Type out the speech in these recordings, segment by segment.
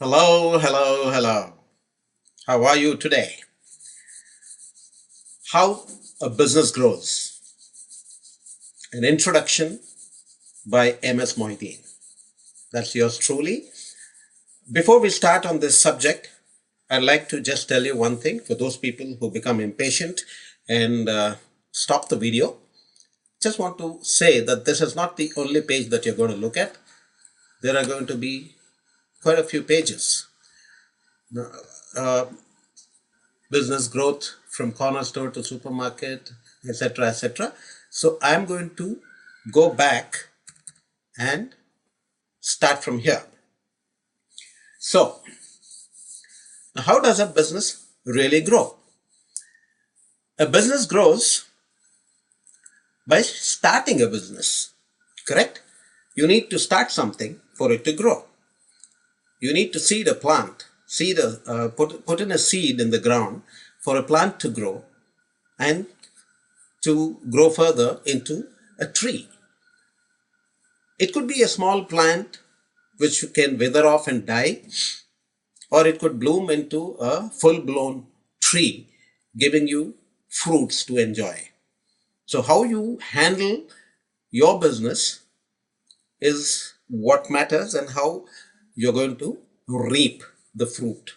Hello, hello, hello. How are you today? How a business grows. An introduction by MS Moideen. That's yours truly. Before we start on this subject, I'd like to just tell you one thing for those people who become impatient and stop the video. Just want to say that this is not the only page that you're going to look at. There are going to be quite a few pages. Uh, Business growth from corner store to supermarket, etc., etc. So I'm going to go back and start from here. So how does a business really grow? A business grows by starting a business, correct? You need to start something for it to grow. You need to seed a plant, put in a seed in the ground for a plant to grow and to grow further into a tree. It could be a small plant which can wither off and die, or it could bloom into a full-blown tree, giving you fruits to enjoy. So how you handle your business is what matters and how you're going to reap the fruit.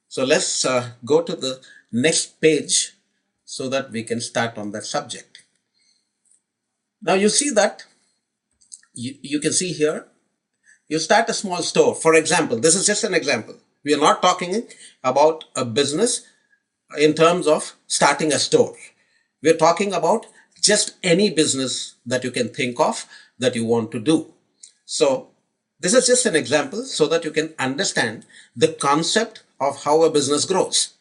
So let's go to the next page so that we can start on that subject. Now you see that, you can see here, you start a small store. For example, this is just an example. We are not talking about a business in terms of starting a store. We're talking about just any business that you can think of that you want to do. So this is just an example so that you can understand the concept of how a business grows.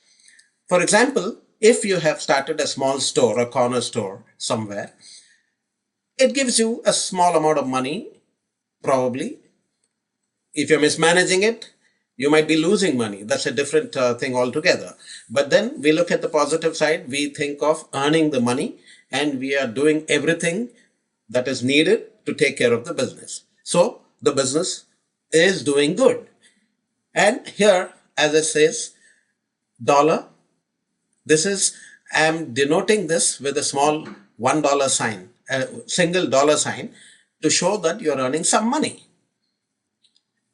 For example, if you have started a small store, a corner store somewhere, it gives you a small amount of money, probably. If you're mismanaging it, you might be losing money. That's a different thing altogether. But then we look at the positive side. We think of earning the money and we are doing everything that is needed to take care of the business. So the business is doing good. And here, as it says, dollar, I'm denoting this with a small $1 sign, a single dollar sign to show that you're earning some money.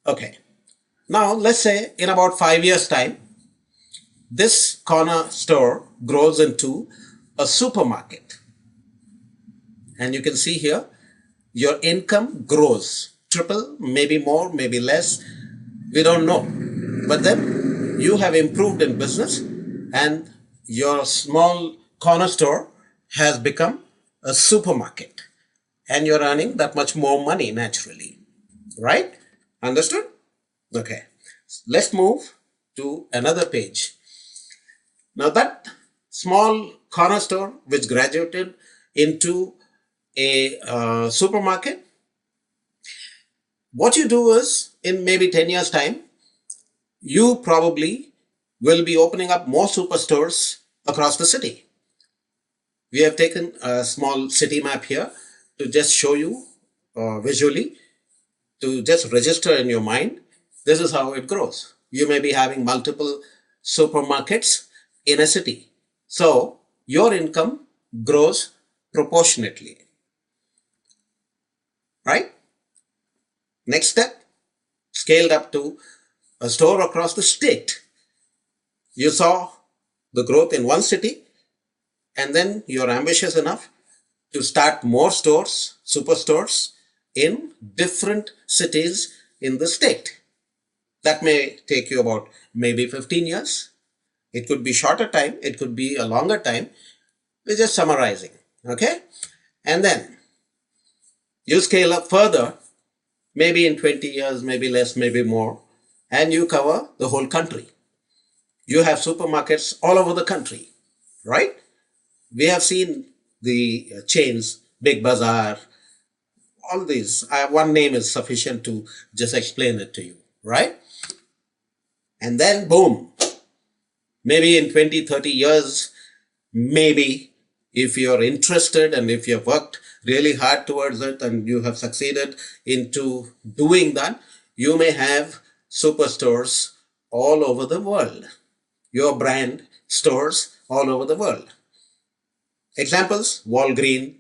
Okay. Now, let's say in about 5 years' time, this corner store grows into a supermarket. And you can see here, your income grows. Triple, maybe more, maybe less. We don't know. But then you have improved in business and your small corner store has become a supermarket. And you're earning that much more money naturally. Right? Understood? Okay, let's move to another page. Now that small corner store which graduated into a supermarket, what you do is in maybe 10 years time, you probably will be opening up more superstores across the city. We have taken a small city map here to just show you visually, to just register in your mind. This is how it grows. You may be having multiple supermarkets in a city. So your income grows proportionately. Right? Next step, scaled up to a store across the state. You saw the growth in one city and then you're ambitious enough to start more stores, superstores in different cities in the state. That may take you about maybe 15 years. It could be shorter time. It could be a longer time. We're just summarizing. Okay. And then you scale up further, maybe in 20 years, maybe less, maybe more. And you cover the whole country. You have supermarkets all over the country. Right? We have seen the chains, Big Bazaar, all these. One name is sufficient to just explain it to you. Right? And then boom, maybe in 20, 30 years, maybe if you're interested and if you've worked really hard towards it and you have succeeded into doing that, you may have superstores all over the world. Your brand stores all over the world. Examples, Walgreens,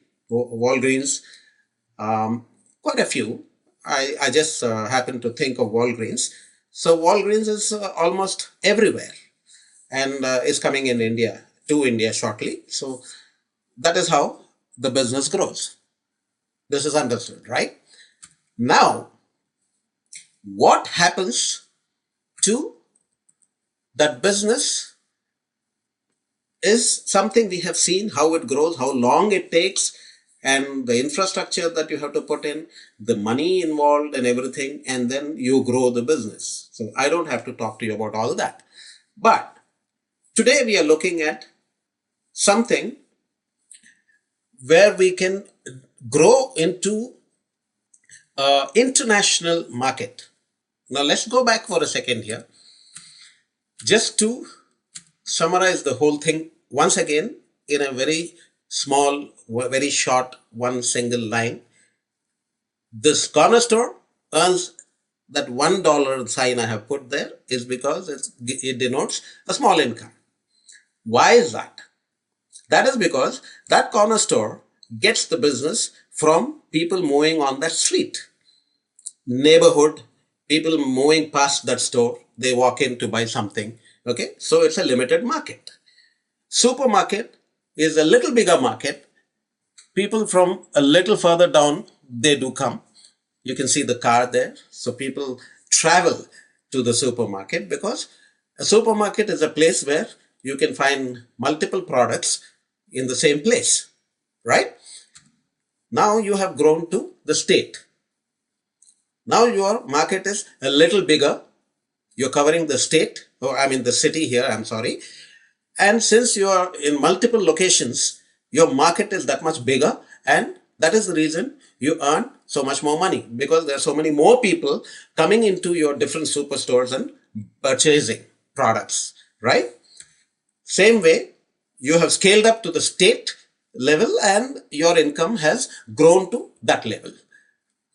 quite a few. I just happen to think of Walgreens. So Walgreens is almost everywhere and is coming in India, to India shortly. So that is how the business grows. This is understood, right? Now, what happens to that business is something we have seen, how it grows, how long it takes, and the infrastructure that you have to put in, the money involved and everything, and then you grow the business. So I don't have to talk to you about all that. But today we are looking at something where we can grow into an international market. Now let's go back for a second here, just to summarize the whole thing once again in a very small, very short, one single line. This corner store earns that $1 sign I have put there is because it denotes a small income. Why is that? That is because that corner store gets the business from people moving on that street, neighborhood, people moving past that store, they walk in to buy something. Okay, so it's a limited market. Supermarket is a little bigger market. People from a little further down, they do come. You can see the car there. So people travel to the supermarket because a supermarket is a place where you can find multiple products in the same place, right? Now you have grown to the state. Now your market is a little bigger. You're covering the state, or I mean the city here, I'm sorry. And since you are in multiple locations, your market is that much bigger, and that is the reason you earn so much more money, because there are so many more people coming into your different superstores and purchasing products, right? Same way, you have scaled up to the state level and your income has grown to that level.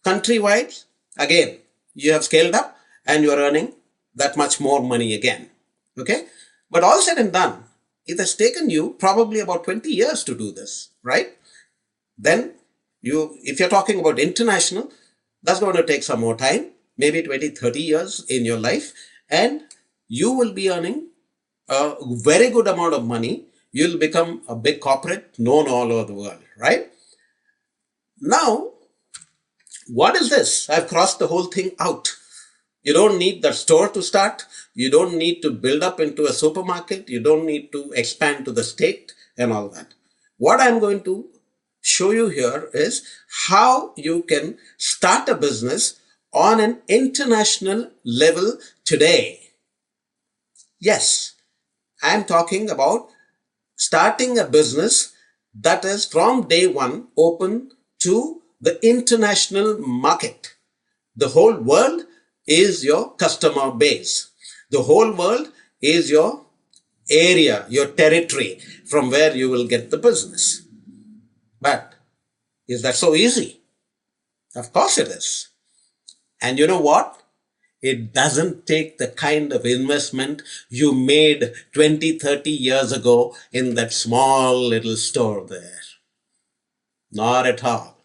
Countrywide, again, you have scaled up and you are earning that much more money again. Okay? But all said and done, it has taken you probably about 20 years to do this, right? Then if you're talking about international, that's going to take some more time, maybe 20, 30 years in your life, and you will be earning a very good amount of money. You'll become a big corporate known all over the world, right? Now, what is this? I've crossed the whole thing out. You don't need the store to start. You don't need to build up into a supermarket. You don't need to expand to the state and all that. What I'm going to show you here is how you can start a business on an international level today. Yes, I'm talking about starting a business that is from day one open to the international market. The whole world is your customer base. The whole world is your area, your territory from where you will get the business. But is that so easy? Of course it is. And you know what? It doesn't take the kind of investment you made 20, 30 years ago in that small little store there. Not at all.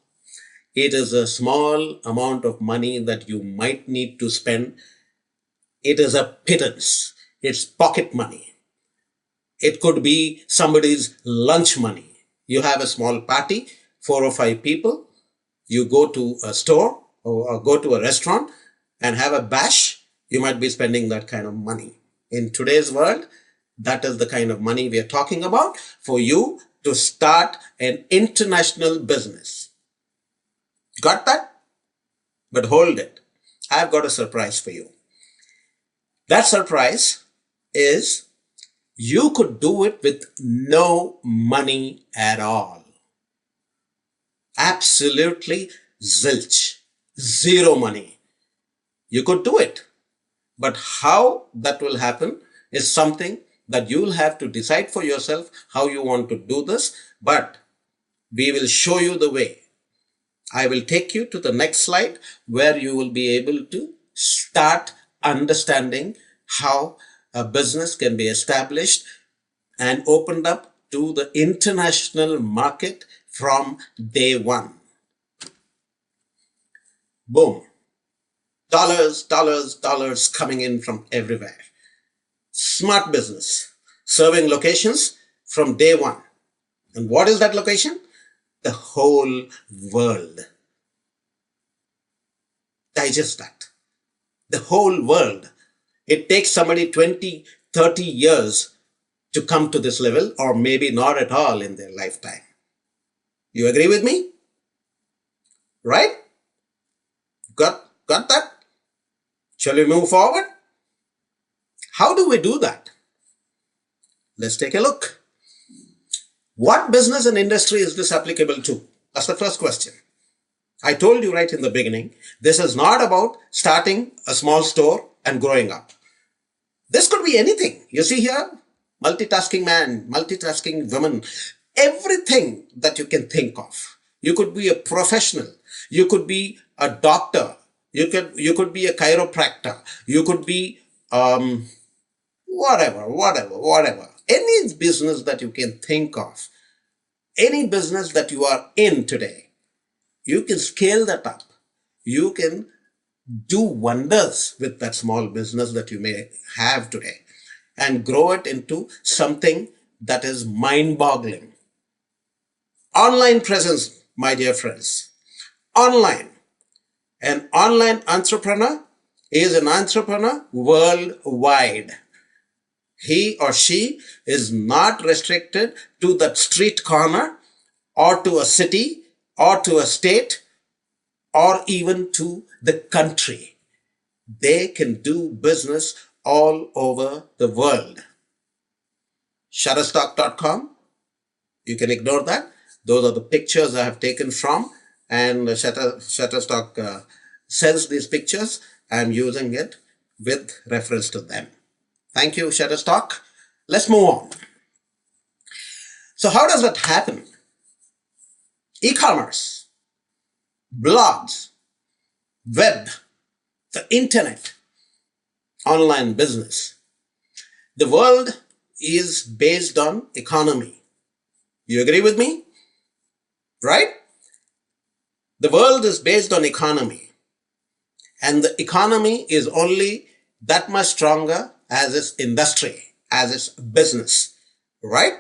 It is a small amount of money that you might need to spend. It is a pittance. It's pocket money. It could be somebody's lunch money. You have a small party, 4 or 5 people. You go to a store or go to a restaurant and have a bash. You might be spending that kind of money. In today's world, that is the kind of money we are talking about for you to start an international business. Got that? But hold it. I've got a surprise for you. That surprise is you could do it with no money at all. Absolutely zilch. Zero money. You could do it. But how that will happen is something that you'll have to decide for yourself how you want to do this. But we will show you the way. I will take you to the next slide where you will be able to start understanding how a business can be established and opened up to the international market from day one. Boom. Dollars, dollars, dollars coming in from everywhere. Smart business, serving locations from day one. And what is that location? The whole world. Digest that. The whole world. It takes somebody 20, 30 years to come to this level, or maybe not at all in their lifetime. You agree with me? Right? Got that? Shall we move forward? How do we do that? Let's take a look. What business and industry is this applicable to? That's the first question. I told you right in the beginning, this is not about starting a small store and growing up. This could be anything. You see here, multitasking man, multitasking woman, everything that you can think of. You could be a professional. You could be a doctor. You could be a chiropractor. You could be whatever. Any business that you can think of, any business that you are in today, you can scale that up. You can do wonders with that small business that you may have today and grow it into something that is mind-boggling. Online presence, my dear friends. Online. An online entrepreneur is an entrepreneur worldwide. He or she is not restricted to that street corner or to a city or to a state or even to the country. They can do business all over the world. Shutterstock.com. You can ignore that. Those are the pictures I have taken from, and Shutterstock sells these pictures. I'm using it with reference to them. Thank you, Shutterstock. Let's move on. So how does that happen? E-commerce, blogs, web, the internet, online business. The world is based on economy. You agree with me? Right? The world is based on economy. And the economy is only that much stronger as its industry, as its business. Right?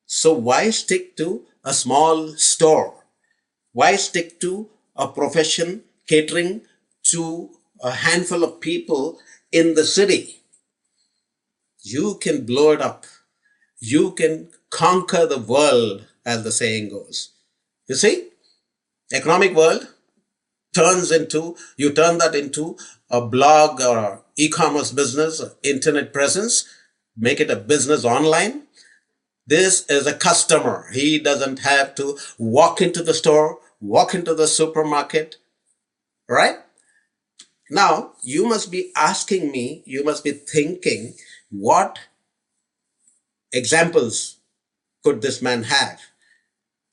So why stick to a small store? Why stick to a profession catering to a handful of people in the city? You can blow it up. You can conquer the world, as the saying goes. You see, economic world you turn that into a blog or e-commerce business, internet presence, make it a business online. This is a customer. He doesn't have to walk into the store, walk into the supermarket, right? Now, you must be asking me, you must be thinking, what examples could this man have?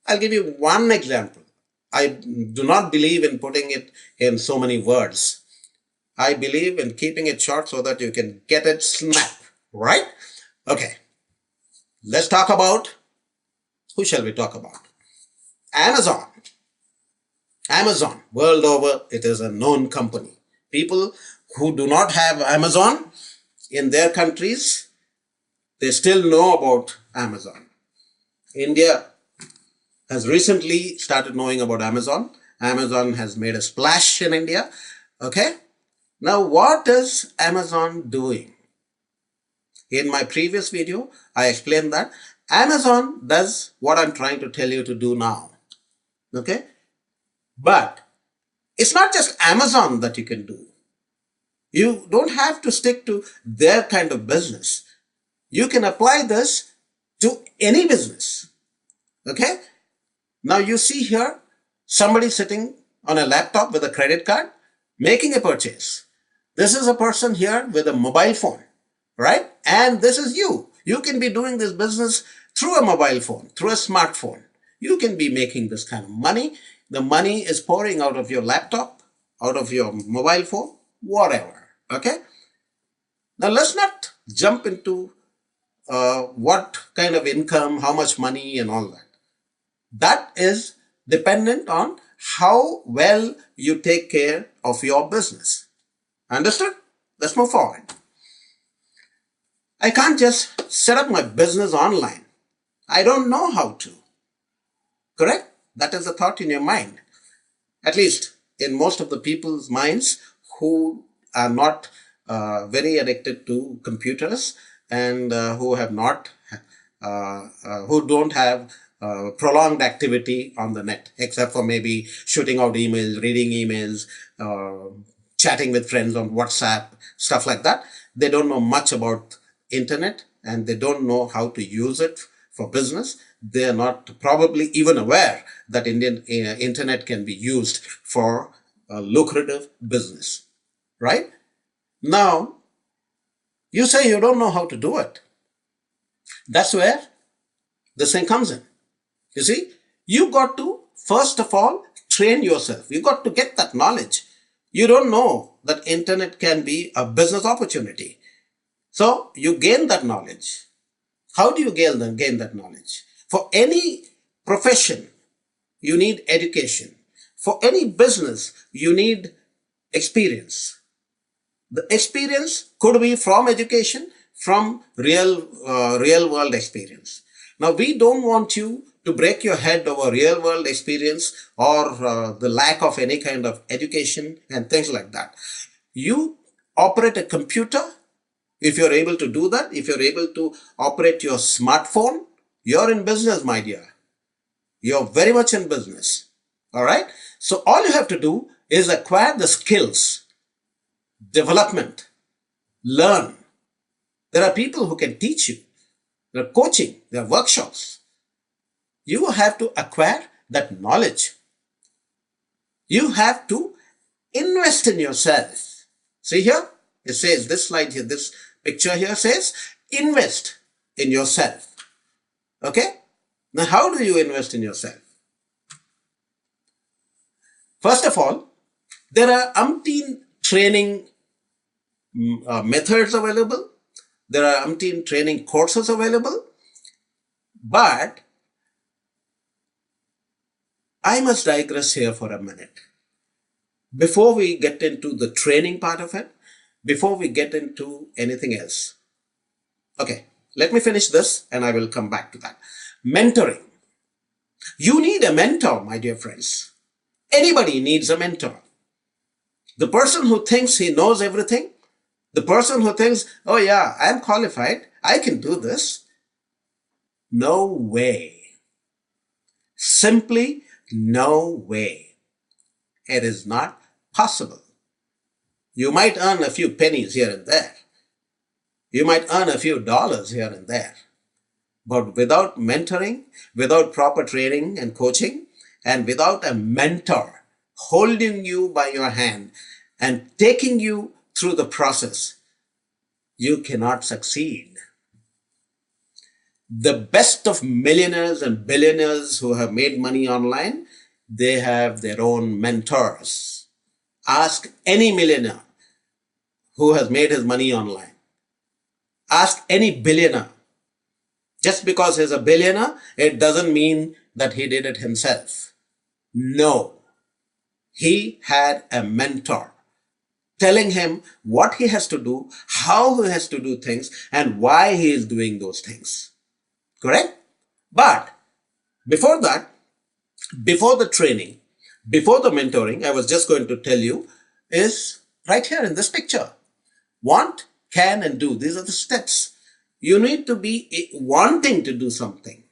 I'll give you one example. I do not believe in putting it in so many words. I believe in keeping it short so that you can get it snap, right? Okay. Let's talk about, who shall we talk about? Amazon. Amazon, world over, it is a known company. People who do not have Amazon in their countries, they still know about Amazon. India has recently started knowing about Amazon. Amazon has made a splash in India. Okay. Now, what is Amazon doing? In my previous video, I explained that Amazon does what I'm trying to tell you to do now. Okay. But it's not just Amazon that you can do. You don't have to stick to their kind of business. You can apply this to any business. Okay. Now you see here, somebody sitting on a laptop with a credit card, making a purchase. This is a person here with a mobile phone, right? And this is you. You can be doing this business through a mobile phone, through a smartphone. You can be making this kind of money. The money is pouring out of your laptop, out of your mobile phone, whatever. Okay. Now let's not jump into what kind of income, how much money and all that. That is dependent on how well you take care of your business. Understood? Let's move forward. I can't just set up my business online. I don't know how to. Correct? That is the thought in your mind. At least in most of the people's minds who are not very addicted to computers and who don't have prolonged activity on the net, except for maybe shooting out emails, reading emails, chatting with friends on WhatsApp, stuff like that. They don't know much about internet and they don't know how to use it for business. They are not probably even aware that Indian internet can be used for a lucrative business, right? Now, you say you don't know how to do it. That's where this thing comes in. You see, you got to, first of all, train yourself. You got to get that knowledge. You don't know that internet can be a business opportunity. So you gain that knowledge. How do you gain that knowledge? For any profession, you need education. For any business, you need experience. The experience could be from education, from real world experience. Now, we don't want you to break your head over real world experience or the lack of any kind of education and things like that. You operate a computer. If you're able to do that, if you're able to operate your smartphone, you're in business, my dear. You're very much in business. All right. So all you have to do is acquire the skills, development, learn. There are people who can teach you. There are coaching, there are workshops. You have to acquire that knowledge. You have to invest in yourself. See here, it says, this slide here, this picture here says, invest in yourself. Okay? Now, how do you invest in yourself? First of all, there are umpteen training methods available. There are umpteen training courses available. But I must digress here for a minute. Before we get into the training part of it, before we get into anything else. Okay, let me finish this and I will come back to that. Mentoring. You need a mentor, my dear friends. Anybody needs a mentor. The person who thinks he knows everything, the person who thinks, oh yeah, I'm qualified, I can do this. No way. Simply no way. It is not possible. You might earn a few pennies here and there. You might earn a few dollars here and there. But without mentoring, without proper training and coaching, and without a mentor holding you by your hand and taking you through the process, you cannot succeed. The best of millionaires and billionaires who have made money online, they have their own mentors. Ask any millionaire who has made his money online. Ask any billionaire. Just because he's a billionaire, it doesn't mean that he did it himself. No. He had a mentor telling him what he has to do, how he has to do things, and why he is doing those things. Correct? But before that, before the training, before the mentoring, I was just going to tell you is right here in this picture. Want, can, and do. These are the steps. You need to be wanting to do something.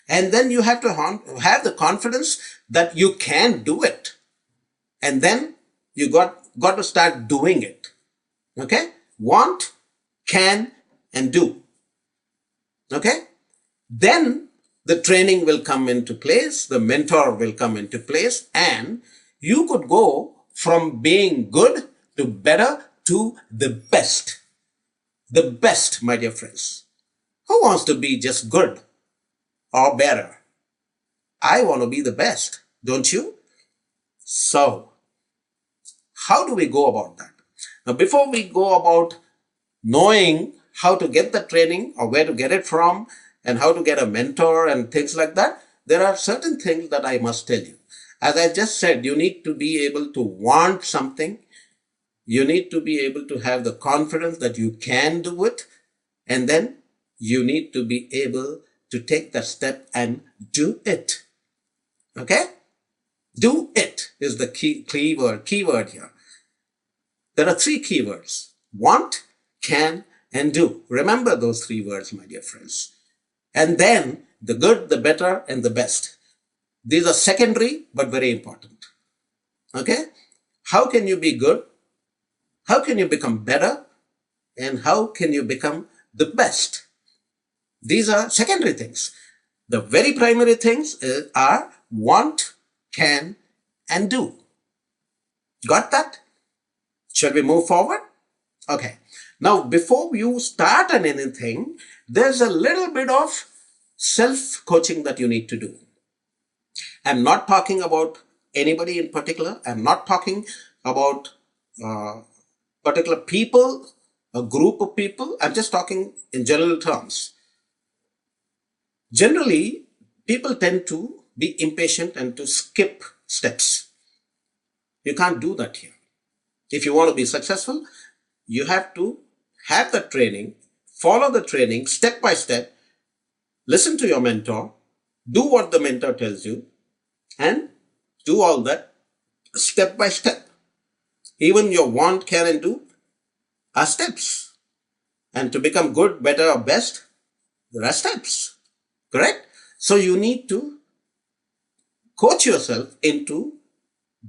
And then you have to have the confidence that you can do it. And then you got to start doing it. Okay? Want, can, and do. Okay? Then the training will come into place, the mentor will come into place, and you could go from being good to better to the best. The best, my dear friends. Who wants to be just good or better? I want to be the best, don't you? So, how do we go about that? Now, before we go about knowing how to get the training or where to get it from and how to get a mentor and things like that, there are certain things that I must tell you. As I just said, you need to be able to want something. You need to be able to have the confidence that you can do it. And then you need to be able to take that step and do it. Okay? Do it is the keyword here. There are three keywords: want, can, and do. Remember those three words, my dear friends. And then the good, the better, and the best. These are secondary but very important. Okay? How can you be good? How can you become better? And how can you become the best? These are secondary things. The very primary things are want, can, and do. Got that? Shall we move forward? Okay. Now, before you start on anything, there's a little bit of self-coaching that you need to do. I'm not talking about anybody in particular. I'm not talking about particular people, a group of people. I'm just talking in general terms. Generally, people tend to be impatient and to skip steps. You can't do that here. If you want to be successful, you have to have the training, follow the training step by step, listen to your mentor, do what the mentor tells you, and do all that step by step. Even your want, can, and do are steps. And to become good, better, or best, there are steps. Correct? So you need to coach yourself into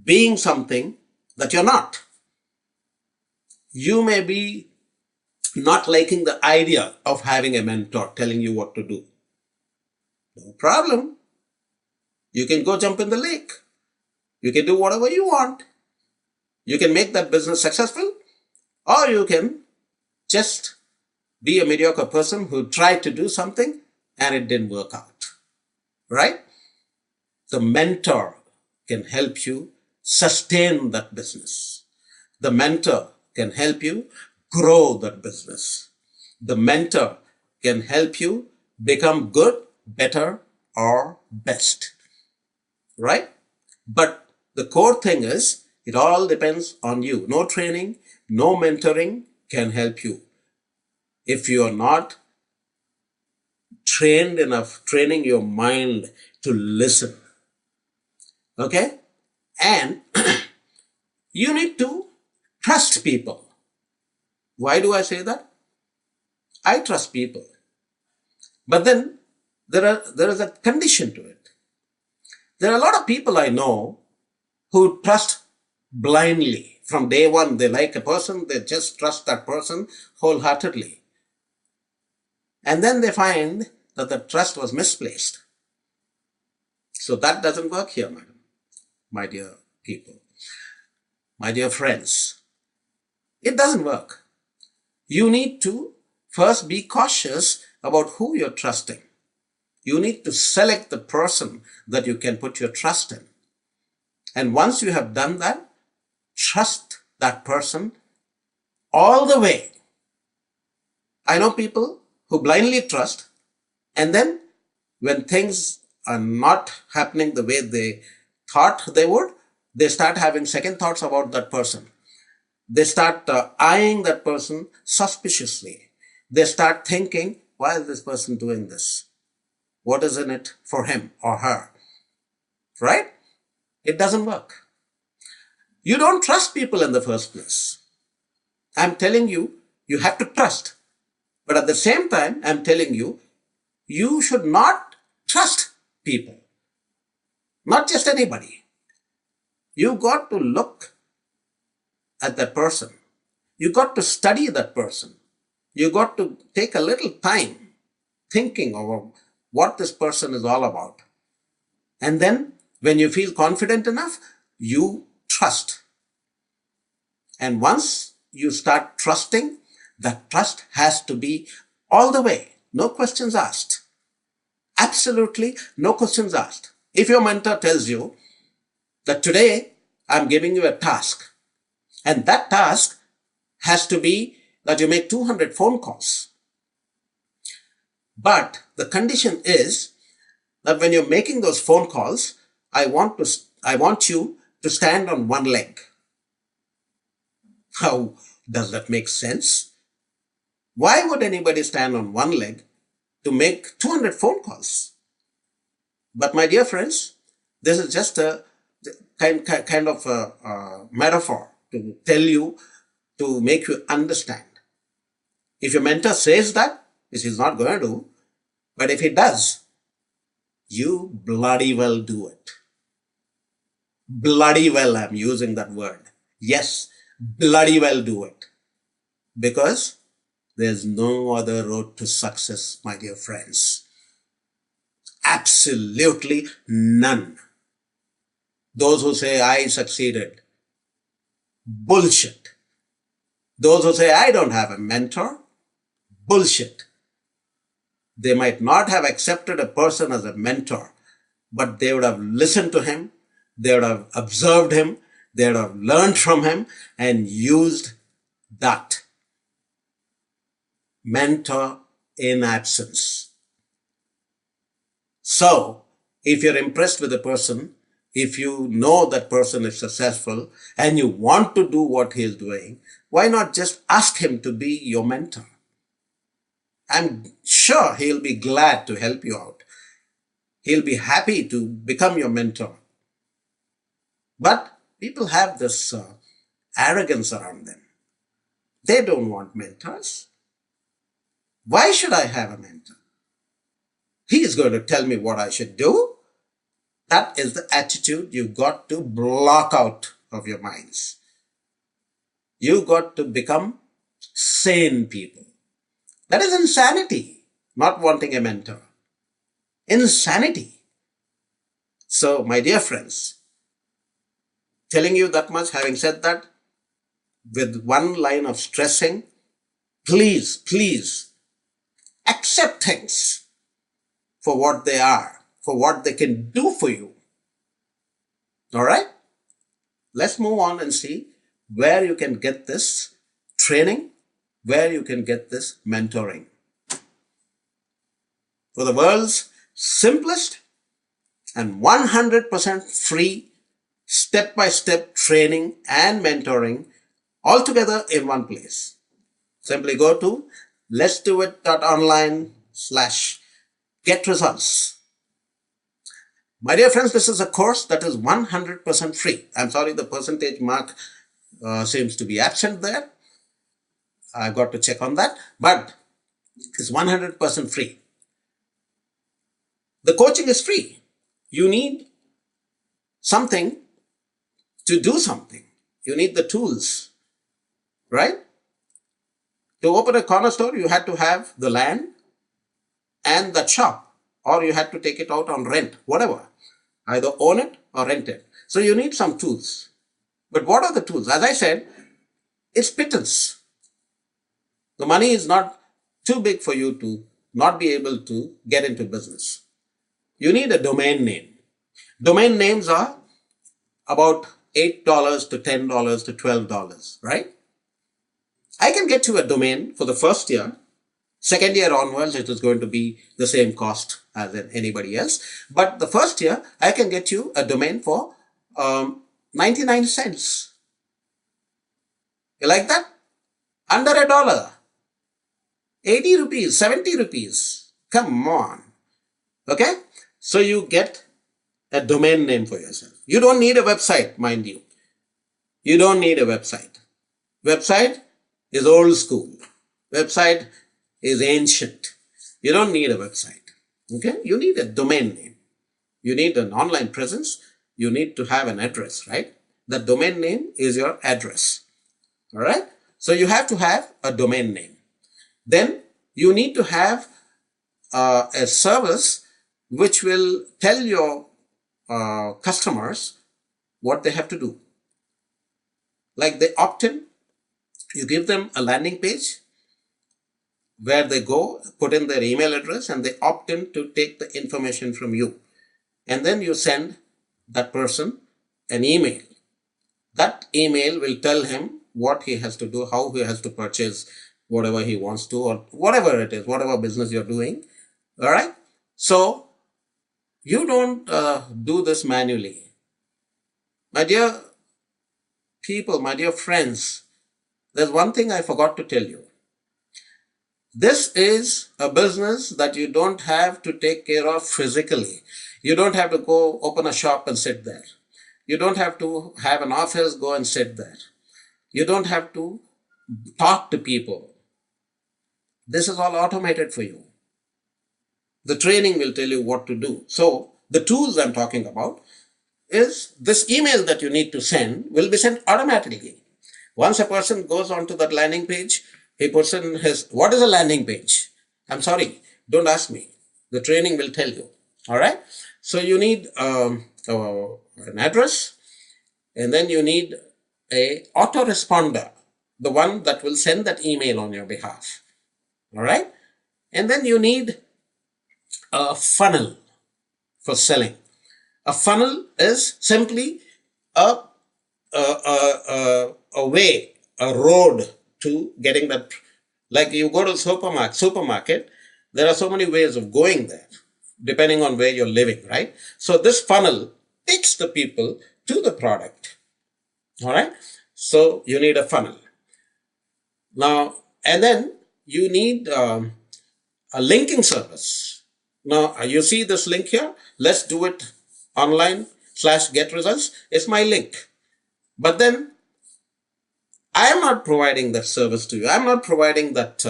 being something that you're not. You may be not liking the idea of having a mentor telling you what to do. No problem. You can go jump in the lake. You can do whatever you want. You can make that business successful, or you can just be a mediocre person who tried to do something and it didn't work out. Right? The mentor can help you sustain that business. The mentor can help you grow that business. The mentor can help you become good, better, or best. Right? But the core thing is, it all depends on you. No training, no mentoring can help you. If you are not trained enough, training your mind to listen. Okay? And you need to trust people. Why do I say that? I trust people. But then there is a condition to it. There are a lot of people I know who trust blindly. From day one, they like a person, they just trust that person wholeheartedly. And then they find that the trust was misplaced. So that doesn't work here, madam, my dear people, my dear friends. It doesn't work. You need to first be cautious about who you're trusting. You need to select the person that you can put your trust in. And once you have done that, trust that person all the way. I know people who blindly trust, and then when things are not happening the way they thought they would, they start having second thoughts about that person. They start eyeing that person suspiciously. They start thinking, why is this person doing this? What is in it for him or her? Right? It doesn't work. You don't trust people in the first place. I'm telling you, you have to trust. But at the same time, I'm telling you, you should not trust people. Not just anybody. You got to look at that person. You got to study that person. You got to take a little time thinking over what this person is all about. And then when you feel confident enough, you trust. And once you start trusting, that trust has to be all the way. No questions asked. Absolutely no questions asked. If your mentor tells you that today I'm giving you a task, and that task has to be that you make 200 phone calls. But the condition is that when you're making those phone calls, I want you to stand on one leg. How does that make sense? Why would anybody stand on one leg to make 200 phone calls? But my dear friends, this is just a kind of a metaphor to tell you, to make you understand. If your mentor says that, which he's not going to do, but if he does, you bloody well do it. Bloody well, I'm using that word. Yes, bloody well do it. Because there's no other road to success, my dear friends. Absolutely none. Those who say, I succeeded. Bullshit. Those who say, I don't have a mentor. Bullshit. They might not have accepted a person as a mentor, but they would have listened to him. They would have observed him. They would have learned from him and used that. Mentor in absence. So, if you're impressed with a person, if you know that person is successful and you want to do what he is doing, why not just ask him to be your mentor? I'm sure he'll be glad to help you out. He'll be happy to become your mentor. But people have this arrogance around them. They don't want mentors. Why should I have a mentor? He is going to tell me what I should do. That is the attitude you've got to block out of your minds. You've got to become sane people. That is insanity, not wanting a mentor. Insanity. So, my dear friends, telling you that much, having said that, with one line of stressing, please, please accept things for what they are, for what they can do for you. All right? Let's move on and see where you can get this training, where you can get this mentoring. For the world's simplest and 100% free step-by-step training and mentoring all together in one place. Simply go to letsdoit.online/get results. My dear friends, this is a course that is 100% free. I'm sorry, the percentage mark seems to be absent there. I've got to check on that, but it's 100% free. The coaching is free. You need something to do something. You need the tools, right? To open a corner store, you had to have the land and that shop, or you had to take it out on rent, whatever. Either own it or rent it. So you need some tools. But what are the tools? As I said, it's pittance. The money is not too big for you to not be able to get into business. You need a domain name. Domain names are about $8 to $10 to $12, right? I can get you a domain for the first year. Second year onwards, it is going to be the same cost as anybody else. But the first year, I can get you a domain for 99 cents. You like that? Under $1. 80 rupees, 70 rupees. Come on. Okay? So you get a domain name for yourself. You don't need a website, mind you. You don't need a website. Website is old school. Website is ancient. You don't need a website. Okay? You need a domain name. You need an online presence. You need to have an address, right? The domain name is your address. All right? So you have to have a domain name. Then you need to have a service which will tell your customers what they have to do. Like they opt in, you give them a landing page where they go, put in their email address, and they opt in to take the information from you. And then you send that person an email. That email will tell him what he has to do, how he has to purchase whatever he wants to, or whatever it is, whatever business you're doing. All right. So you don't do this manually. My dear people, my dear friends, there's one thing I forgot to tell you. This is a business that you don't have to take care of physically. You don't have to go open a shop and sit there. You don't have to have an office, go and sit there. You don't have to talk to people. This is all automated for you. The training will tell you what to do. So the tools I'm talking about is this email that you need to send will be sent automatically. Once a person goes onto that landing page, a person has, what is a landing page? I'm sorry, don't ask me. The training will tell you. All right. So you need an address, and then you need a autoresponder, the one that will send that email on your behalf. All right. And then you need a funnel for selling. A funnel is simply a way, a road to getting that. Like you go to the supermarket, there are so many ways of going there, depending on where you're living, right? So this funnel takes the people to the product. All right. So you need a funnel. Now, and then you need a linking service. Now, you see this link here? Let's do it online / get results. It's my link. But then I am not providing that service to you. I'm not providing that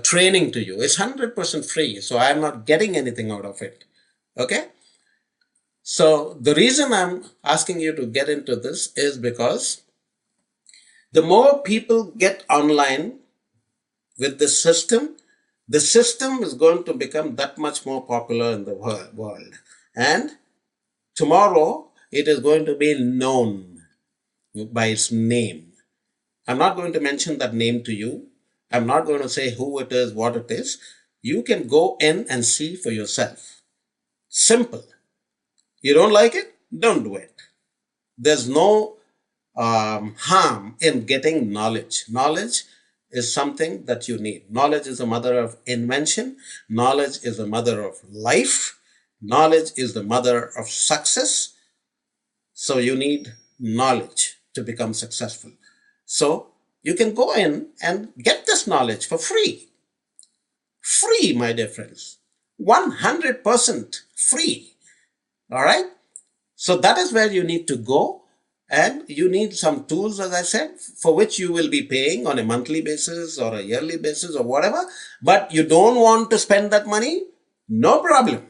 training to you. It's 100% free. So I'm not getting anything out of it. Okay. So the reason I'm asking you to get into this is because the more people get online with this system, the system is going to become that much more popular in the world. And tomorrow, it is going to be known by its name. I'm not going to mention that name to you. I'm not going to say who it is, what it is. You can go in and see for yourself. Simple. You don't like it? Don't do it. There's no harm in getting knowledge. Knowledge is something that you need. Knowledge is the mother of invention. Knowledge is the mother of life. Knowledge is the mother of success. So you need knowledge to become successful. So you can go in and get this knowledge for free. Free, my dear friends. 100% free. All right. So that is where you need to go. And you need some tools, as I said, for which you will be paying on a monthly basis or a yearly basis or whatever. But you don't want to spend that money? No problem.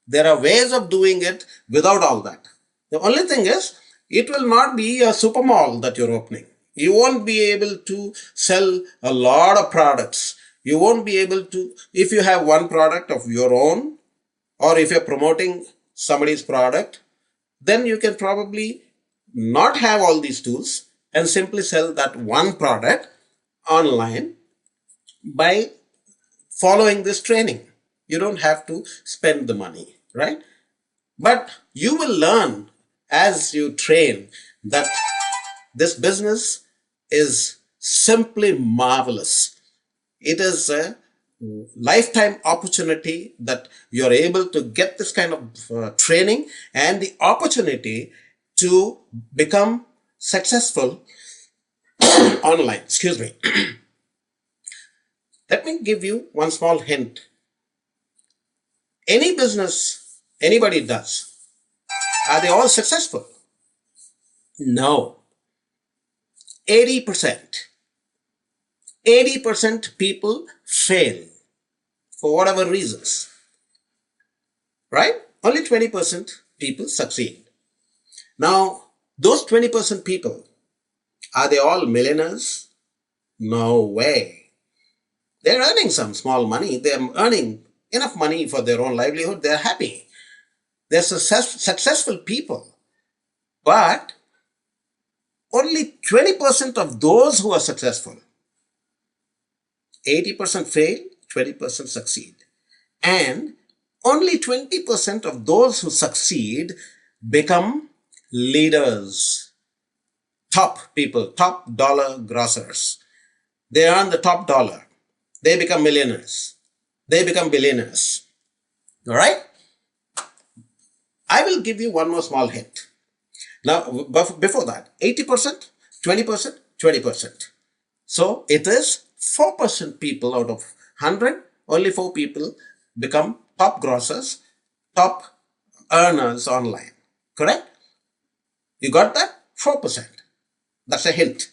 There are ways of doing it without all that. The only thing is, it will not be a super mall that you're opening. You won't be able to sell a lot of products. You won't be able to, if you have one product of your own, or if you're promoting somebody's product, then you can probably not have all these tools and simply sell that one product online by following this training. You don't have to spend the money, right? But you will learn as you train that this business is simply marvelous. It is a lifetime opportunity that you're able to get this kind of training and the opportunity to become successful online. Excuse me. Let me give you one small hint. Any business anybody does, are they all successful? No. 80%. 80% people fail for whatever reasons. Right? Only 20% people succeed. Now, those 20% people, are they all millionaires? No way. They're earning some small money. They're earning enough money for their own livelihood. They're happy. They're successful people. But only 20% of those who are successful, 80% fail, 20% succeed. And only 20% of those who succeed become leaders. top people, top dollar grossers. They earn the top dollar. They become millionaires. They become billionaires. All right? I will give you one more small hint. Now, before that, 80%, 20%, 20%. So it is 4% people out of 100, only 4 people become top grossers, top earners online. Correct? You got that? 4%. That's a hint.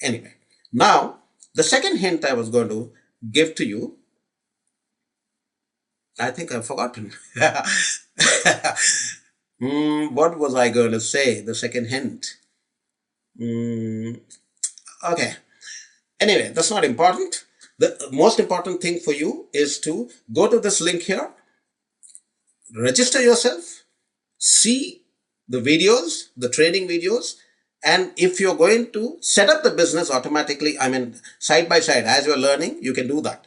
Anyway, now the second hint I was going to give to you, I think I've forgotten. What was I going to say? The second hint. Okay. Anyway, that's not important. The most important thing for you is to go to this link here, register yourself, see the videos, the training videos, and if you're going to set up the business automatically, I mean, side by side, as you're learning, you can do that.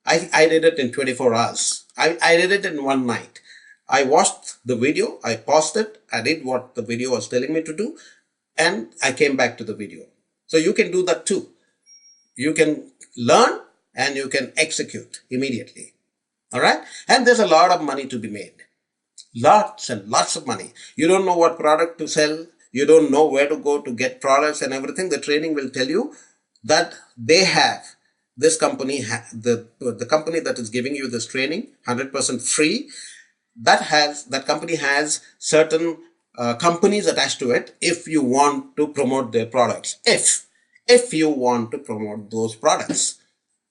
I did it in 24 hours. I did it in one night. I watched the video, I paused it, I did what the video was telling me to do, and I came back to the video. So you can do that too. You can learn and you can execute immediately. All right? And there's a lot of money to be made. Lots and lots of money. You don't know what product to sell. You don't know where to go to get products and everything. The training will tell you that they have this company, the company that is giving you this training, 100% free. That company has certain companies attached to it if you want to promote their products. If you want to promote those products,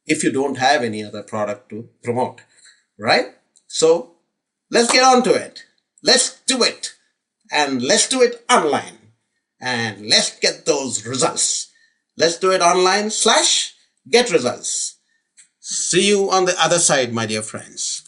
if you don't have any other product to promote, right? So let's get on to it. Let's do it. And let's do it online. And let's get those results. Let's do it online / get results. See you on the other side, my dear friends.